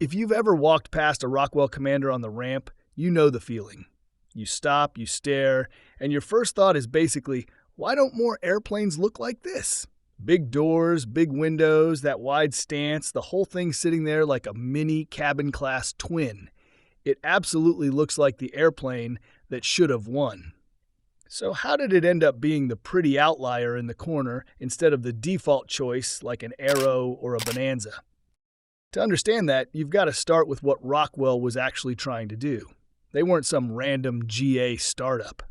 If you've ever walked past a Rockwell Commander on the ramp, you know the feeling. You stop, you stare, and your first thought is basically, why don't more airplanes look like this? Big doors, big windows, that wide stance, the whole thing sitting there like a mini cabin-class twin. It absolutely looks like the airplane that should have won. So how did it end up being the pretty outlier in the corner instead of the default choice like an Aero or a Bonanza? To understand that, you've got to start with what Rockwell was actually trying to do. They weren't some random GA startup.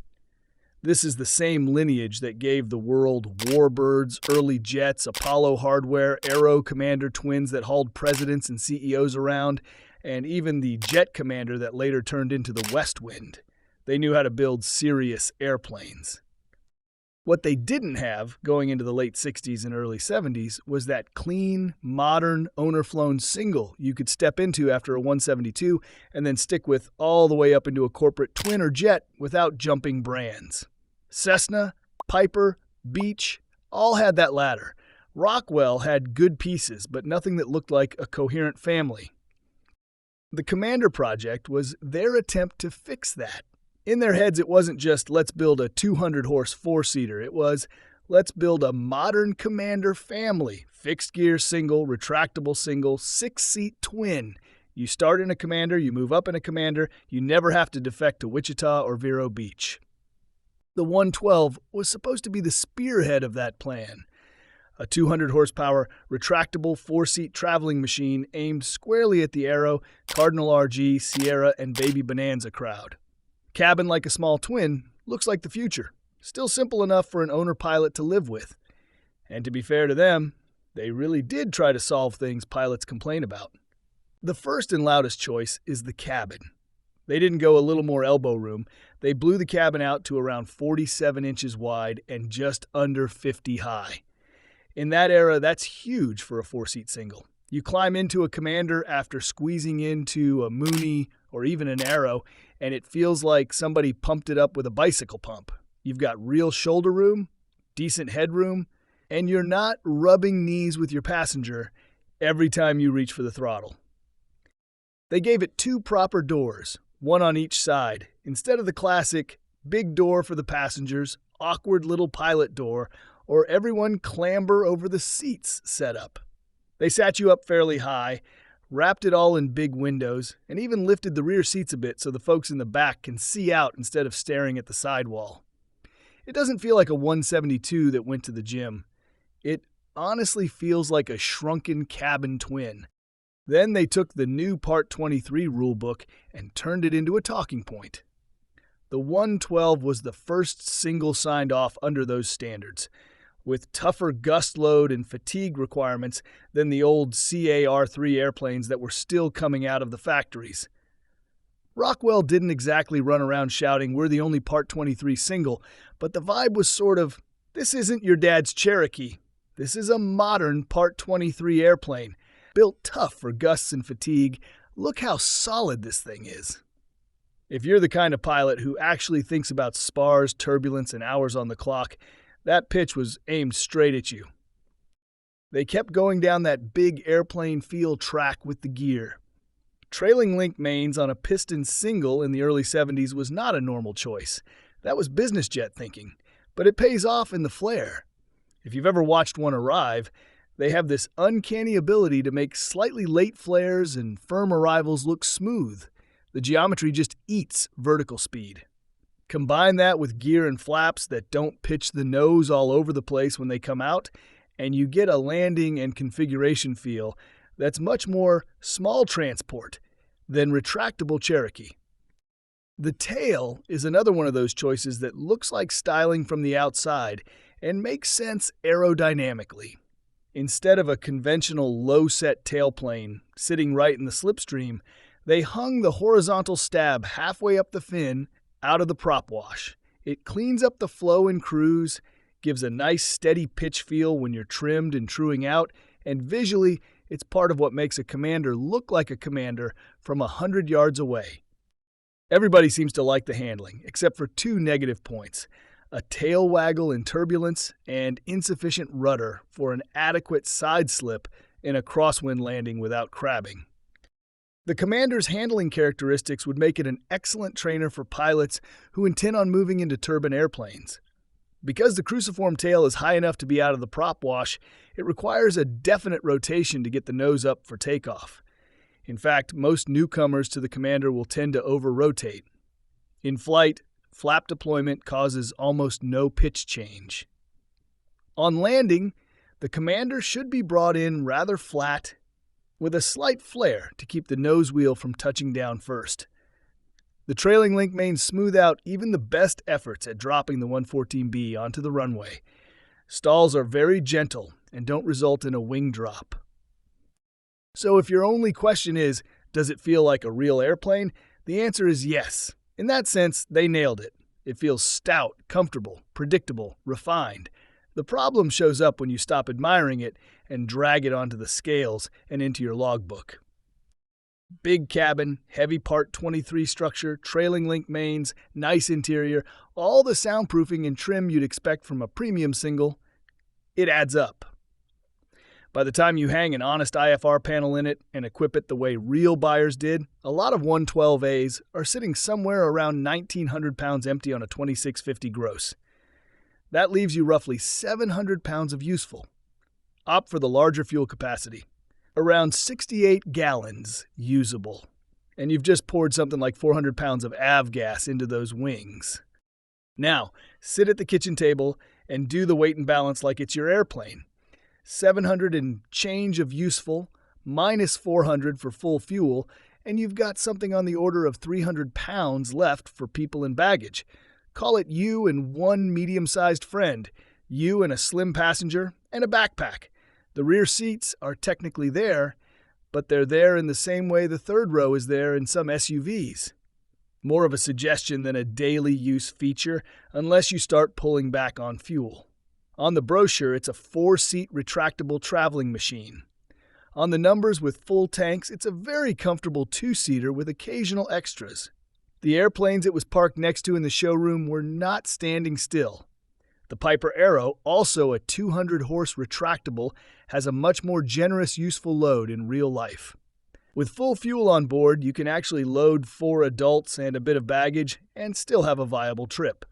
This is the same lineage that gave the world warbirds, early jets, Apollo hardware, Aero Commander twins that hauled presidents and CEOs around, and even the Jet Commander that later turned into the West Wind. They knew how to build serious airplanes. What they didn't have going into the late 60s and early 70s was that clean, modern, owner-flown single you could step into after a 172 and then stick with all the way up into a corporate twin or jet without jumping brands. Cessna, Piper, Beech, all had that ladder. Rockwell had good pieces, but nothing that looked like a coherent family. The Commander project was their attempt to fix that. In their heads, it wasn't just, let's build a 200-horse four-seater. It was, let's build a modern Commander family. Fixed-gear single, retractable single, 6-seat twin. You start in a Commander, you move up in a Commander, you never have to defect to Wichita or Vero Beach. The 112 was supposed to be the spearhead of that plan. A 200-horsepower, retractable four-seat traveling machine aimed squarely at the Aero, Cardinal RG, Sierra, and Baby Bonanza crowd. Cabin like a small twin looks like the future. Still simple enough for an owner-pilot to live with. And to be fair to them, they really did try to solve things pilots complain about. The first and loudest choice is the cabin. They didn't go a little more elbow room. They blew the cabin out to around 47 inches wide and just under 50 high. In that era, that's huge for a four-seat single. You climb into a Commander after squeezing into a Mooney or even an Aero, and it feels like somebody pumped it up with a bicycle pump. You've got real shoulder room, decent headroom, and you're not rubbing knees with your passenger every time you reach for the throttle. They gave it two proper doors, one on each side, instead of the classic big door for the passengers, awkward little pilot door, or everyone clamber over the seats setup. They sat you up fairly high, wrapped it all in big windows, and even lifted the rear seats a bit so the folks in the back can see out instead of staring at the sidewall. It doesn't feel like a 172 that went to the gym. It honestly feels like a shrunken cabin twin. Then they took the new Part 23 rulebook and turned it into a talking point. The 112 was the first single signed off under those standards, with tougher gust load and fatigue requirements than the old CAR-3 airplanes that were still coming out of the factories. Rockwell didn't exactly run around shouting, "We're the only Part 23 single," but the vibe was sort of, this isn't your dad's Cherokee. This is a modern Part 23 airplane, built tough for gusts and fatigue. Look how solid this thing is. If you're the kind of pilot who actually thinks about spars, turbulence, and hours on the clock, that pitch was aimed straight at you. They kept going down that big airplane feel track with the gear. Trailing link mains on a piston single in the early 70s was not a normal choice. That was business jet thinking, but it pays off in the flare. If you've ever watched one arrive, they have this uncanny ability to make slightly late flares and firm arrivals look smooth. The geometry just eats vertical speed. Combine that with gear and flaps that don't pitch the nose all over the place when they come out, and you get a landing and configuration feel that's much more small transport than retractable Cherokee. The tail is another one of those choices that looks like styling from the outside and makes sense aerodynamically. Instead of a conventional low-set tailplane sitting right in the slipstream, they hung the horizontal stab halfway up the fin out of the prop wash. It cleans up the flow in cruise, gives a nice steady pitch feel when you're trimmed and truing out, and visually, it's part of what makes a Commander look like a Commander from 100 yards away. Everybody seems to like the handling, except for two negative points: a tail waggle in turbulence and insufficient rudder for an adequate side slip in a crosswind landing without crabbing. The Commander's handling characteristics would make it an excellent trainer for pilots who intend on moving into turbine airplanes. Because the cruciform tail is high enough to be out of the prop wash, it requires a definite rotation to get the nose up for takeoff. In fact, most newcomers to the Commander will tend to over-rotate. In flight, flap deployment causes almost no pitch change. On landing, the Commander should be brought in rather flat, with a slight flare to keep the nose wheel from touching down first. The trailing link mains smooth out even the best efforts at dropping the 114B onto the runway. Stalls are very gentle and don't result in a wing drop. So if your only question is, does it feel like a real airplane? The answer is yes. In that sense, they nailed it. It feels stout, comfortable, predictable, refined. The problem shows up when you stop admiring it and drag it onto the scales and into your logbook. Big cabin, heavy Part 23 structure, trailing link mains, nice interior, all the soundproofing and trim you'd expect from a premium single, it adds up. By the time you hang an honest IFR panel in it and equip it the way real buyers did, a lot of 112As are sitting somewhere around 1,900 pounds empty on a 2650 gross. That leaves you roughly 700 pounds of useful. Opt for the larger fuel capacity. Around 68 gallons usable. And you've just poured something like 400 pounds of avgas into those wings. Now, sit at the kitchen table and do the weight and balance like it's your airplane. 700 and change of useful, minus 400 for full fuel, and you've got something on the order of 300 pounds left for people and baggage. Call it you and one medium-sized friend, you and a slim passenger, and a backpack. The rear seats are technically there, but they're there in the same way the third row is there in some SUVs. More of a suggestion than a daily use feature, unless you start pulling back on fuel. On the brochure, it's a 4-seat retractable traveling machine. On the numbers with full tanks, it's a very comfortable 2-seater with occasional extras. The airplanes it was parked next to in the showroom were not standing still. The Piper Aero, also a 200-horse retractable, has a much more generous useful load in real life. With full fuel on board, you can actually load 4 adults and a bit of baggage and still have a viable trip.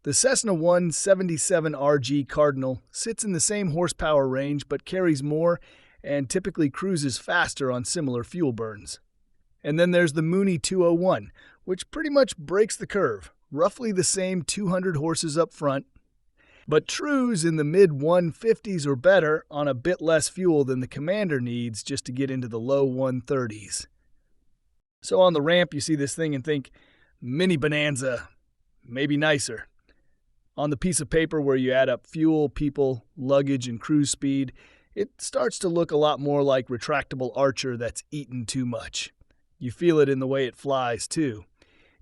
The Cessna 177RG Cardinal sits in the same horsepower range but carries more and typically cruises faster on similar fuel burns. And then there's the Mooney 201, which pretty much breaks the curve, roughly the same 200 horses up front, but trues in the mid-150s or better on a bit less fuel than the Commander needs just to get into the low 130s. So on the ramp you see this thing and think, mini Bonanza, maybe nicer. On the piece of paper where you add up fuel, people, luggage, and cruise speed, it starts to look a lot more like retractable Archer that's eaten too much. You feel it in the way it flies, too.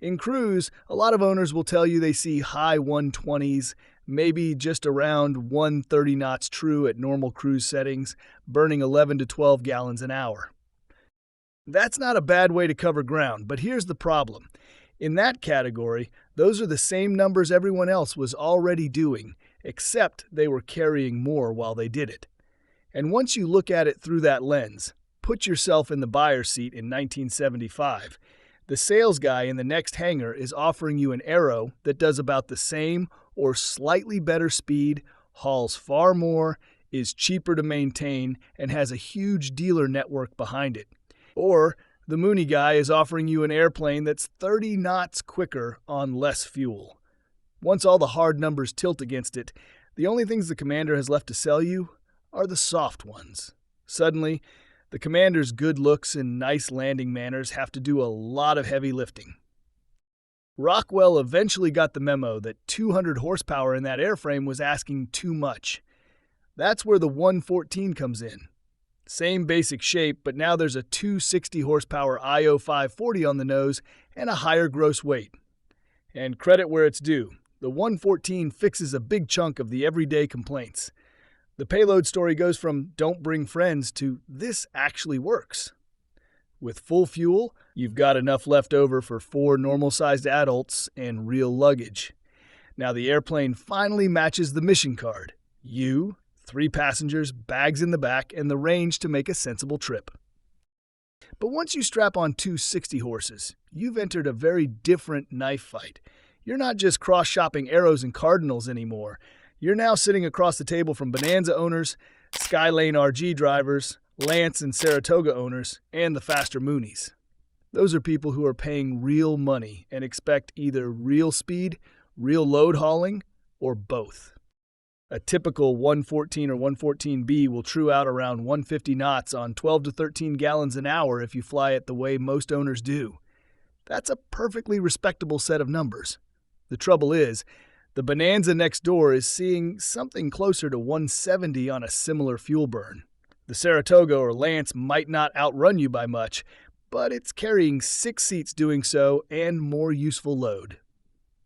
In cruise, a lot of owners will tell you they see high 120s, maybe just around 130 knots true at normal cruise settings, burning 11 to 12 gallons an hour. That's not a bad way to cover ground, but here's the problem. In that category, those are the same numbers everyone else was already doing, except they were carrying more while they did it. And once you look at it through that lens, put yourself in the buyer's seat in 1975. The sales guy in the next hangar is offering you an Aero that does about the same or slightly better speed, hauls far more, is cheaper to maintain, and has a huge dealer network behind it. Or the Mooney guy is offering you an airplane that's 30 knots quicker on less fuel. Once all the hard numbers tilt against it, the only things the Commander has left to sell you are the soft ones. Suddenly, the Commander's good looks and nice landing manners have to do a lot of heavy lifting. Rockwell eventually got the memo that 200 horsepower in that airframe was asking too much. That's where the 114 comes in. Same basic shape, but now there's a 260 horsepower IO 540 on the nose and a higher gross weight. And credit where it's due, the 114 fixes a big chunk of the everyday complaints. The payload story goes from don't bring friends to this actually works. With full fuel, you've got enough left over for 4 normal-sized adults and real luggage. Now the airplane finally matches the mission card. You, 3 passengers, bags in the back, and the range to make a sensible trip. But once you strap on two 60 horses, you've entered a very different knife fight. You're not just cross-shopping Aeros and Cardinals anymore. You're now sitting across the table from Bonanza owners, Skylane RG drivers, Lance and Saratoga owners, and the faster Moonies. Those are people who are paying real money and expect either real speed, real load hauling, or both. A typical 114 or 114B will true out around 150 knots on 12 to 13 gallons an hour if you fly it the way most owners do. That's a perfectly respectable set of numbers. The trouble is, the Bonanza next door is seeing something closer to 170 on a similar fuel burn. The Saratoga or Lance might not outrun you by much, but it's carrying 6 seats doing so and more useful load.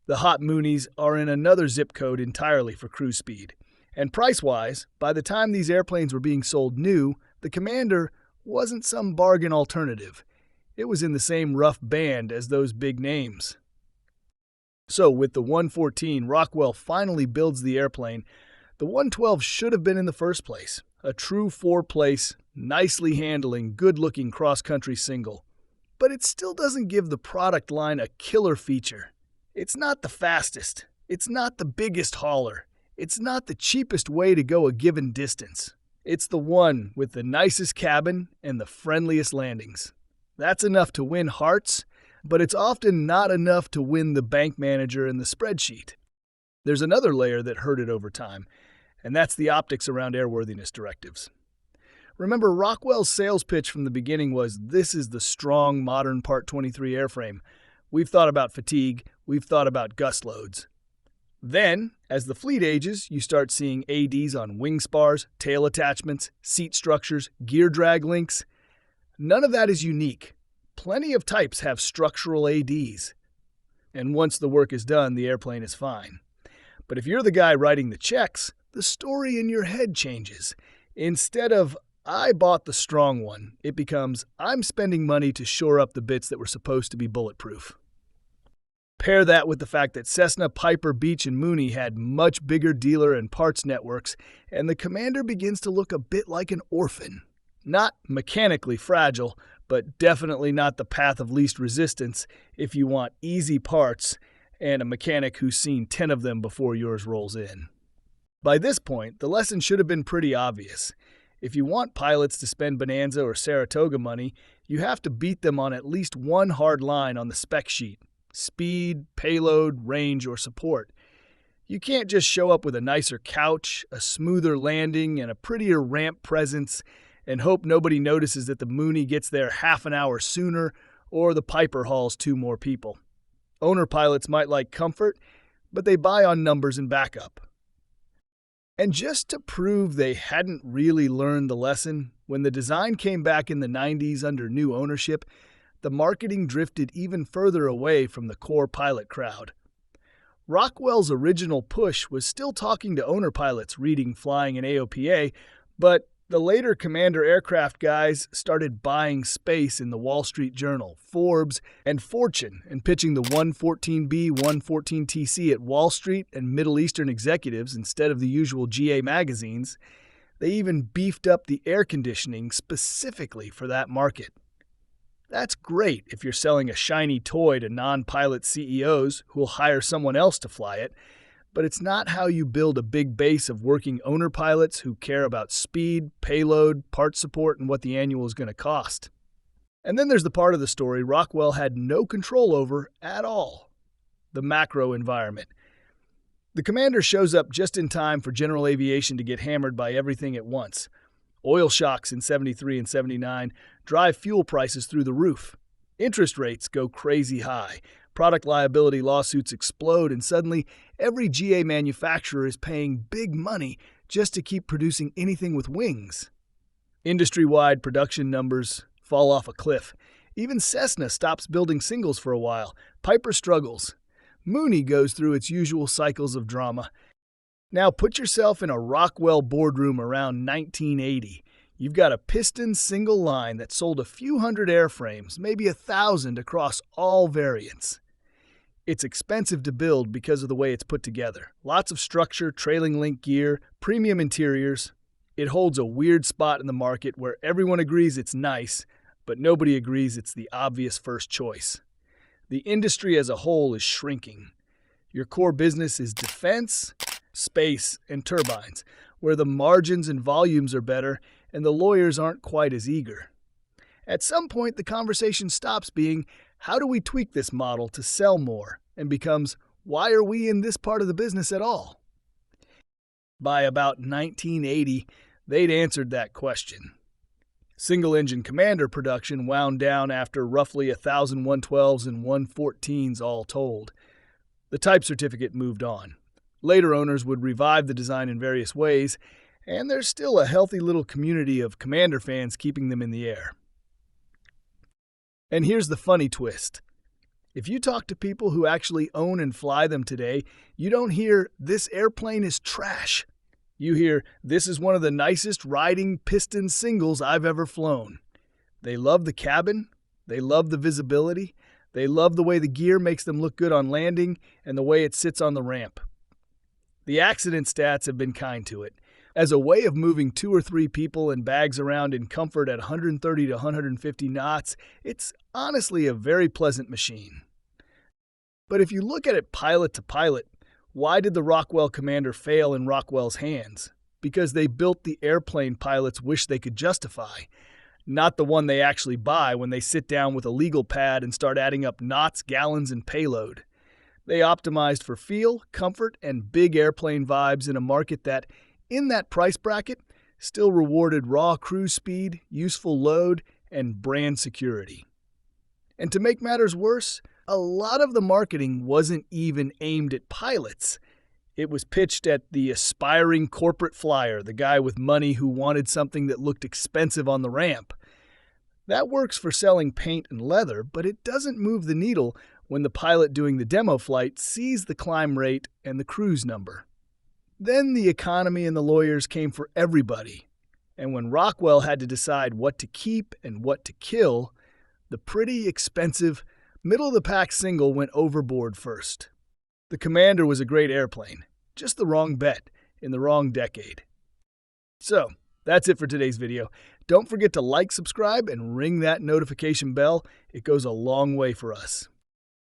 The hot Moonies are in another zip code entirely for cruise speed. And price-wise, by the time these airplanes were being sold new, the Commander wasn't some bargain alternative. It was in the same rough band as those big names. So with the 114, Rockwell finally builds the airplane. The 112 should have been in the first place. A true 4-place, nicely handling, good-looking cross-country single. But it still doesn't give the product line a killer feature. It's not the fastest. It's not the biggest hauler. It's not the cheapest way to go a given distance. It's the one with the nicest cabin and the friendliest landings. That's enough to win hearts, but it's often not enough to win the bank manager and the spreadsheet. There's another layer that hurt it over time, and that's the optics around airworthiness directives. Remember, Rockwell's sales pitch from the beginning was, this is the strong, modern Part 23 airframe. We've thought about fatigue, we've thought about gust loads. Then, as the fleet ages, you start seeing ADs on wing spars, tail attachments, seat structures, gear drag links. None of that is unique. Plenty of types have structural ADs. And once the work is done, the airplane is fine. But if you're the guy writing the checks, the story in your head changes. Instead of, I bought the strong one, it becomes, I'm spending money to shore up the bits that were supposed to be bulletproof. Pair that with the fact that Cessna, Piper, Beech, and Mooney had much bigger dealer and parts networks, and the Commander begins to look a bit like an orphan. Not mechanically fragile, but definitely not the path of least resistance if you want easy parts and a mechanic who's seen 10 of them before yours rolls in. By this point, the lesson should have been pretty obvious. If you want pilots to spend Bonanza or Saratoga money, you have to beat them on at least one hard line on the spec sheet. Speed, payload, range, or support. You can't just show up with a nicer couch, a smoother landing, and a prettier ramp presence and hope nobody notices that the Mooney gets there half an hour sooner or the Piper hauls 2 more people. Owner pilots might like comfort, but they buy on numbers and backup. And just to prove they hadn't really learned the lesson, when the design came back in the 90s under new ownership, the marketing drifted even further away from the core pilot crowd. Rockwell's original push was still talking to owner pilots reading Flying and AOPA, but the later Commander aircraft guys started buying space in the Wall Street Journal, Forbes, and Fortune and pitching the 114B, 114TC at Wall Street and Middle Eastern executives instead of the usual GA magazines. They even beefed up the air conditioning specifically for that market. That's great if you're selling a shiny toy to non-pilot CEOs who'll hire someone else to fly it, but it's not how you build a big base of working owner pilots who care about speed, payload, part support, and what the annual is going to cost. And then there's the part of the story Rockwell had no control over at all: the macro environment. The Commander shows up just in time for general aviation to get hammered by everything at once. Oil shocks in 73 and 79 drive fuel prices through the roof. Interest rates go crazy high. Product liability lawsuits explode, and suddenly every GA manufacturer is paying big money just to keep producing anything with wings. Industry-wide production numbers fall off a cliff. Even Cessna stops building singles for a while. Piper struggles. Mooney goes through its usual cycles of drama. Now put yourself in a Rockwell boardroom around 1980. You've got a piston single line that sold a few hundred airframes, maybe 1,000 across all variants. It's expensive to build because of the way it's put together. Lots of structure, trailing link gear, premium interiors. It holds a weird spot in the market where everyone agrees it's nice but nobody agrees it's the obvious first choice. The industry as a whole is shrinking. Your core business is defense, space, and turbines, where the margins and volumes are better and the lawyers aren't quite as eager. At some point, the conversation stops being, how do we tweak this model to sell more, and becomes, why are we in this part of the business at all? By about 1980, they'd answered that question. Single-engine Commander production wound down after roughly 1,000 112s and 114s all told. The type certificate moved on. Later owners would revive the design in various ways, and there's still a healthy little community of Commander fans keeping them in the air. And here's the funny twist. If you talk to people who actually own and fly them today, you don't hear, "This airplane is trash." You hear, "This is one of the nicest riding piston singles I've ever flown." They love the cabin, they love the visibility, they love the way the gear makes them look good on landing, and the way it sits on the ramp. The accident stats have been kind to it. As a way of moving 2 or 3 people and bags around in comfort at 130 to 150 knots, it's honestly a very pleasant machine. But if you look at it pilot to pilot, why did the Rockwell Commander fail in Rockwell's hands? Because they built the airplane pilots wish they could justify, not the one they actually buy when they sit down with a legal pad and start adding up knots, gallons, and payload. They optimized for feel, comfort, and big airplane vibes in a market that, in that price bracket, still rewarded raw cruise speed, useful load, and brand security. And to make matters worse, a lot of the marketing wasn't even aimed at pilots. It was pitched at the aspiring corporate flyer, the guy with money who wanted something that looked expensive on the ramp. That works for selling paint and leather, but it doesn't move the needle when the pilot doing the demo flight sees the climb rate and the cruise number. Then the economy and the lawyers came for everybody, and when Rockwell had to decide what to keep and what to kill, the pretty expensive, middle-of-the-pack single went overboard first. The Commander was a great airplane, just the wrong bet in the wrong decade. So, that's it for today's video. Don't forget to like, subscribe, and ring that notification bell. It goes a long way for us.